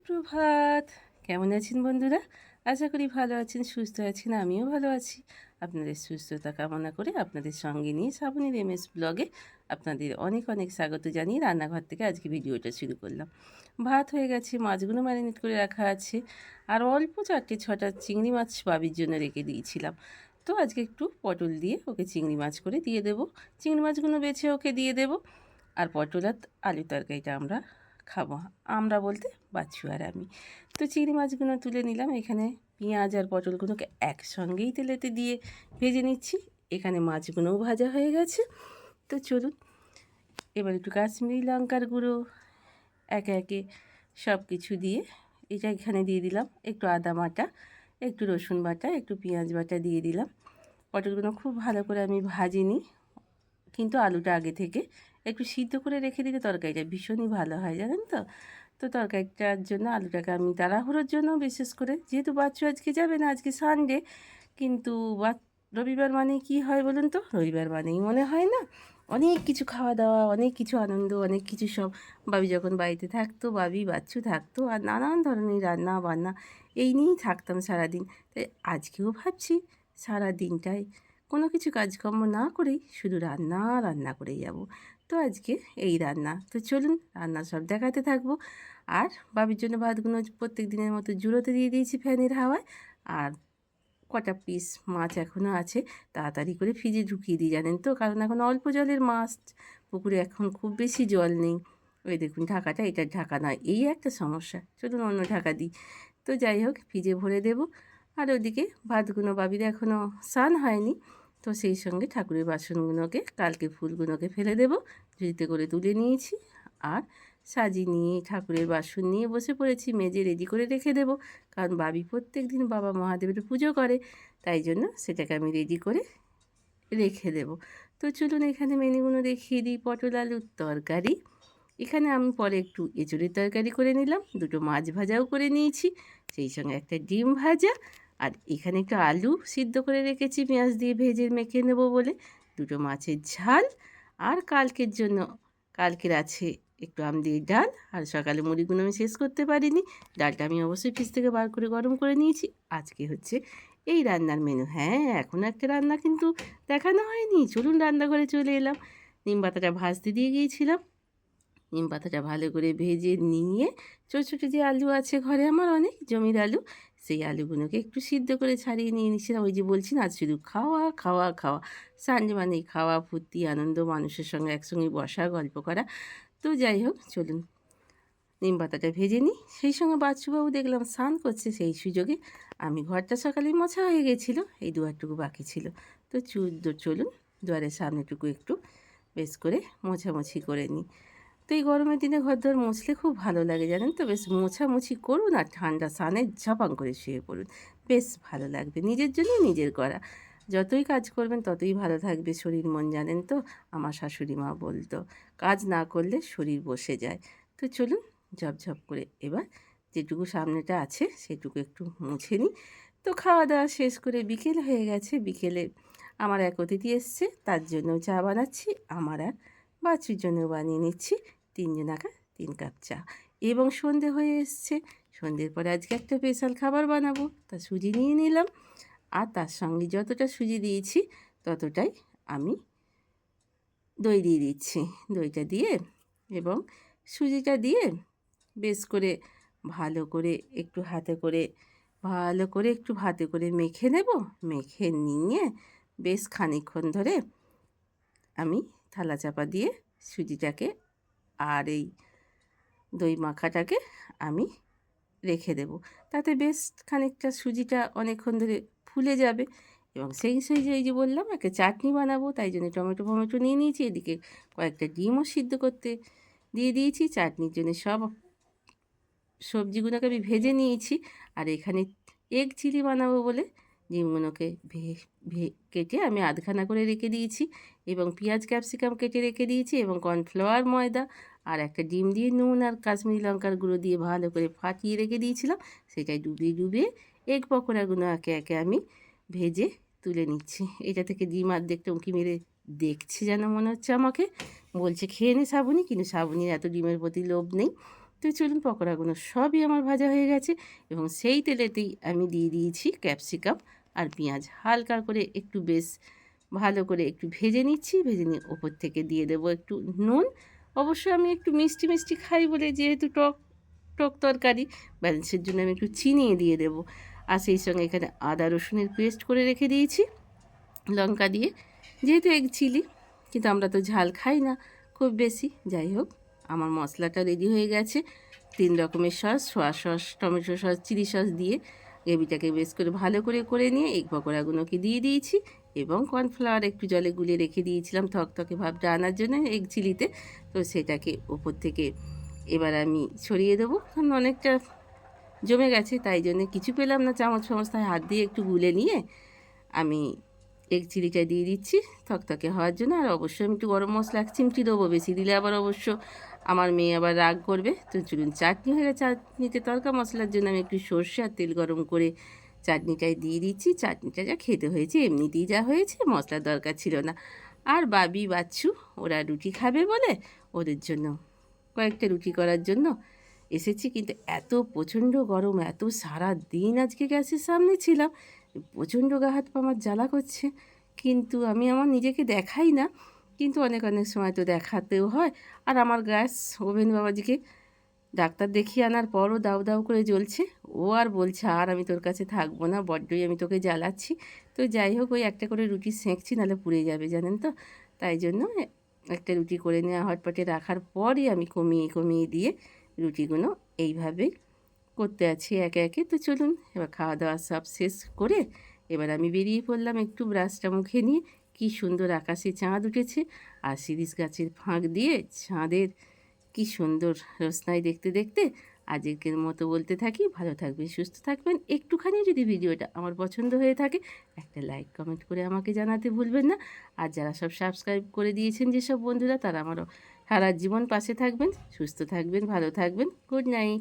সুপ্রভাত। কেমন আছেন বন্ধুরা? আশা করি ভালো আছেন, সুস্থ আছেন। আমিও ভালো আছি। আপনাদের সুস্থতা কামনা করে আপনাদের সঙ্গে নিয়ে শ্রাবণীর এমএস ব্লগে আপনাদের অনেক অনেক স্বাগত জানিয়ে রান্নাঘর থেকে আজকে ভিডিওটা শুরু করলাম। ভাত হয়ে গেছে, মাছগুলো ম্যারিনেট করে রাখা আছে। আর অল্প 4-6টা চিংড়ি মাছ বাবির জন্য রেখে দিয়েছিলাম। তো আজকে একটু পটল দিয়ে ওকে চিংড়ি মাছ করে দিয়ে দেবো। চিংড়ি মাছগুলো বেছে ওকে দিয়ে দেবো। আর পটল আর আলুর তরকারিটা আমরা খাবো। আমরা বলতে বাচ্চু আর আমি। তো চিংড়ি মাছগুলো তুলে নিলাম। এখানে পেঁয়াজ আর পটলগুলোকে একসঙ্গেই তেলেতে দিয়ে ভেজে নিচ্ছি। এখানে মাছগুলোও ভাজা হয়ে গেছে। তো চলুন এবার একটু কাশ্মীরি লঙ্কার গুঁড়ো একে একে সব কিছু দিয়ে এটা এখানে দিয়ে দিলাম। একটু আদা বাটা, একটু রসুন বাটা, একটু পেঁয়াজ বাটা দিয়ে দিলাম। পটলগুলো খুব ভালো করে আমি ভাজিনি, কিন্তু আলুটা আগে থেকে একটু সিদ্ধ করে রেখে দিলে তরকারিটা ভীষণই ভালো হয়, জানেন তো। তো তরকারিটার জন্য আলুটাকে আমি তাড়াহুড়োর জন্য, বিশেষ করে যেহেতু বাচ্চু আজকে যাবে না, আজকে সানডে, কিন্তু রবিবার মানেই কী হয় বলুন তো? রবিবার মানেই মনে হয় না অনেক কিছু খাওয়া দাওয়া, অনেক কিছু আনন্দ, অনেক কিছু সব। বাবি যখন বাড়িতে থাকতো, বাবি বাচ্চু থাকতো, আর নানান ধরনের রান্না বান্না এই নিয়েই থাকতাম সারাদিন। তাই আজকেও ভাবছি সারা দিনটাই কোনো কিছু কাজকর্ম না করেই শুধু রান্না রান্না করেই যাব। তো আজকে এই রান্না। তো চলুন রান্না সব দেখাতে থাকবো। আর বাবির জন্য ভাতগুলো প্রত্যেক দিনের মতো জুড়োতে দিয়ে দিয়েছি ফ্যানের হাওয়ায়। আর কটা পিস মাছ এখনও আছে, তাড়াতাড়ি করে ফ্রিজে ঢুকিয়ে দিই, জানেন তো, কারণ এখন অল্প জলের মাছ, পুকুরে এখন খুব বেশি জল নেই। ওই দেখুন ঢাকাটা, এটার ঢাকা নয়, এই একটা সমস্যা। চলুন অন্য ঢাকা দিই। তো যাই হোক, ফ্রিজে ভরে দেব। আর ওদিকে ভাতগুলো বাবির এখনও স্নান হয়নি, তো সেই সঙ্গে ঠাকুরের বাসনগুলোকে, কালকে ফুলগুলোকে ফেলে দেব, ঝুড়িতে করে তুলে নিয়েছি। আর সাজিয়ে নিয়ে ঠাকুরের বাসন নিয়ে বসে পড়েছি, মেজে রেডি করে রেখে দেব। কারণ বাবি প্রত্যেক দিন বাবা মহাদেবের পুজো করে, তাই জন্য সেটাকে আমি রেডি করে রেখে দেব। তো চলুন এখানে মেনুগুলো দেখিয়ে দিই। পটল আলুর তরকারি, এখানে আমি পরে একটু এঁচোড়ের তরকারি করে নিলাম, দুটো মাছ ভাজাও করে নিয়েছি, সেই সঙ্গে একটা ডিম ভাজা। আর এখানে একটু আলু সিদ্ধ করে রেখেছি পেঁয়াজ দিয়ে ভেজে মেখে নেবো বলে, দুটো মাছের ঝাল। আর কালকের জন্য, কালকের আছে একটু আম দিয়ে ডাল। আর সকালে মুড়িগুলো আমি শেষ করতে পারিনি, ডালটা আমি অবশ্যই ফ্রিজ থেকে বার করে গরম করে নিয়েছি। আজকে হচ্ছে এই রান্নার মেনু। হ্যাঁ, এখনও একটা রান্না কিন্তু দেখানো হয়নি। চলুন রান্নাঘরে চলে এলাম। নিম পাতাটা ভাজতে দিয়ে গিয়েছিলাম, নিম পাতাটা ভালো করে ভেজে নিয়ে ছোটো ছোটো যে আলু আছে ঘরে আমার অনেক জমির আলু, সেই আলুগুলোকে একটু সিদ্ধ করে ছাড়িয়ে নিয়ে নিয়েছিলাম। ওই যে বলছি না, আজ শুধু খাওয়া খাওয়া খাওয়া। সানডে মানেই খাওয়া, ফুর্তি, আনন্দ, মানুষের সঙ্গে একসঙ্গে বসা, গল্প করা। তো যাই হোক চলুন নিম পাতাটা ভেজে নিই। সেই সঙ্গে বাচ্চুবাবু দেখলাম স্নান করছে, সেই সুযোগে আমি ঘরটা সকালেই মোছা হয়ে গেছিলো, এই দুয়ারটুকু বাকি ছিল। তো চলুন দুয়ারের সামনেটুকু একটু বেশ করে মোছামুছি করে নিই। তো এই গরমের দিনে ঘরদোর মুছলে খুব ভালো লাগে, জানেন তো। বেশ মোছামুছি করুন আর ঠান্ডা স্নানে ঝাপাং করে শুয়ে পড়ুন, বেশ ভালো লাগবে। নিজের জন্য নিজের করা, যতই কাজ করবেন ততই ভালো থাকবে শরীর মন, জানেন তো। আমার শাশুড়ি মা বলতো, কাজ না করলে শরীর বসে যায়। তো চলুন ঝপঝপ করে এবার যেটুকু সামনেটা আছে সেটুকু একটু মুছে নিই। তো খাওয়া দাওয়া শেষ করে বিকেল হয়ে গেছে। বিকেলে আমার এক অতিথি এসছে, তার জন্য চা বানাচ্ছি, আমার আর বাচ্চুর জন্য বানিয়ে নিচ্ছি। 3 জনাকা 3 কাপ চা। এবং সন্ধে হয়ে এসছে, সন্ধ্যের পরে আজকে একটা স্পেশাল খাবার বানাবো, তা সুজি নিয়ে নিলাম। আর তার সঙ্গে যতটা সুজি দিয়েছি ততটাই আমি দই দিয়ে দিচ্ছি। দইটা দিয়ে এবং সুজিটা দিয়ে বেশ করে ভালো করে একটু হাতে করে, ভালো করে একটু হাতে করে মেখে নেব। মেখে নিয়ে বেশ খানিকক্ষণ ধরে আমি থালা চাপা দিয়ে সুজিটাকে আর এই দই মাখাটাকে আমি রেখে দেব। তাতে বেশ খানিকটা সুজিটা অনেকক্ষণ ধরে ফুলে যাবে। এবং সেই যে এই যে বললাম একটা চাটনি বানাবো, তাই জন্য টমেটো ফমেটো নিয়ে নিয়েছি। এদিকে কয়েকটা ডিমও সিদ্ধ করতে দিয়ে দিয়েছি। চাটনির জন্য সব সবজিগুলোকে আমি ভেজে নিয়েছি। আর এখানে এগ চিলি বানাবো বলে ডিমগুলোকে কেটে আমি আধখানা করে রেখে দিয়েছি, এবং পেঁয়াজ ক্যাপসিকাম কেটে রেখে দিয়েছি, এবং কর্নফ্লাওয়ার, ময়দা আর একটা ডিম দিয়ে নুন আর কাশ্মীরি লঙ্কার গুঁড়ো দিয়ে ভালো করে ফাটিয়ে রেখে দিয়েছিলাম। সেটাই ডুবিয়ে ডুবিয়ে এগ পকোড়াগুলো একে একে আমি ভেজে তুলে নিচ্ছি। এটা থেকে ডিম দেখতে উঁকি মেরে দেখছে যেন মনে হচ্ছে আমাকে, বলছে খেয়ে নে শ্রাবণী, কিন্তু শ্রাবণীর এত ডিমের প্রতি লোভ নেই। তো তো চলুন, পকোড়াগুলো সবই আমার ভাজা হয়ে গেছে এবং সেই তেলেতেই আমি দিয়ে দিয়েছি ক্যাপসিকাম আর পেঁয়াজ। হালকা করে একটু বেশ ভালো করে একটু ভেজে নিচ্ছি। ভেজে নিয়ে ওপর থেকে দিয়ে দেবো একটু নুন। অবশ্য আমি একটু মিষ্টি মিষ্টি খাই বলে, যেহেতু টক টক তরকারি, ব্যালেন্সের জন্য আমি একটু চিনি দিয়ে দেবো। আর সেই সঙ্গে এখানে আদা রসুনের পেস্ট করে রেখে দিয়েছি লঙ্কা দিয়ে, যেহেতু এগ চিলি, কিন্তু আমরা তো ঝাল খাই না খুব বেশি। যাই হোক, আমার মশলাটা রেডি হয়ে গেছে। 3 রকমের sauce, soya sauce, tomato sauce, chilli sauce দিয়ে গ্রেভিটাকে বেশ করে ভালো করে নিয়ে এগ পকোড়াগুলোকে দিয়ে দিয়েছি এবং কর্নফ্লাওয়ার একটু জলে গুলিয়ে রেখে দিয়েছিলাম থকথকে ভাবটা আনার জন্য এগ চিলিতে। তো সেটাকে ওপর থেকে এবার আমি ছড়িয়ে দেবো, কারণ অনেকটা জমে গেছে, তাই জন্য কিছু পেলাম না চামচ ফামচ, তাই হাত দিয়ে একটু গুলে নিয়ে আমি এগ চিলিটা দিয়ে দিচ্ছি থকথকে হওয়ার জন্য। আর অবশ্যই আমি একটু গরম মশলা এক চিমটি দেবো, বেশি দিলে আবার অবশ্য আমার মেয়ে আবার রাগ করবে। তো চলুন, চাটনি হয়ে গেছে। চাটনিতে তড়কা মশলার জন্য আমি একটু সর্ষে আর তেল গরম করে চাটনিটাই দিয়ে দিচ্ছি। চাটনিটা যা খেতে হয়েছে, এমনিতেই যা হয়েছে, মশলার দরকার ছিল না। আর বাবি বাচ্চু ওরা রুটি খাবে বলে ওদের জন্য কয়েকটা রুটি করার জন্য এসেছি। কিন্তু এত প্রচণ্ড গরম, এত সারা দিন আজকে গ্যাসের সামনে ছিলাম, প্রচণ্ড গা হাত পা আমার জ্বালা করছে। কিন্তু আমি আমার নিজেকে দেখাই না, কিন্তু অনেক সময় তো দেখাতেও হয়। আর আমার গ্যাস ওভেন বাবাজিকে ডাক্তার দেখিয়ে আনার পরও দাউ দাউ করে জ্বলছে। ও আর বলছে, আর আমি তোর কাছে থাকবো না, বড্ডই আমি তোকে জ্বালাচ্ছি। তো যাই হোক, ওই একটা করে রুটি সেঁকছি, নাহলে পুড়ে যাবে জানেন তো। তাই জন্য একটা রুটি করে নেওয়া হটপটে রাখার পরই আমি কমিয়ে দিয়ে রুটিগুলো এইভাবেই করতে আছি একে একে। তো চলুন, এবার খাওয়া দাওয়া সব শেষ করে এবার আমি বেরিয়ে পড়লাম একটু ব্রাশটা মুখে নিয়ে। কি সুন্দর আকাশে চাঁদ উঠেছে, আর শিরীষ গাছের ফাঁক দিয়ে চাঁদের কি সুন্দর রোশনাই দেখতে দেখতে আজকের মতো বলতে থাকি, ভালো থাকবেন, সুস্থ থাকবেন। একটুখানি যদি ভিডিওটা আমার পছন্দ হয়ে থাকে, একটা লাইক কমেন্ট করে আমাকে জানাতে ভুলবেন না। আর যারা সব সাবস্ক্রাইব করে দিয়েছেন যেসব বন্ধুরা, তারা আমারও সারা জীবন পাশে থাকবেন। সুস্থ থাকবেন, ভালো থাকবেন। Good night.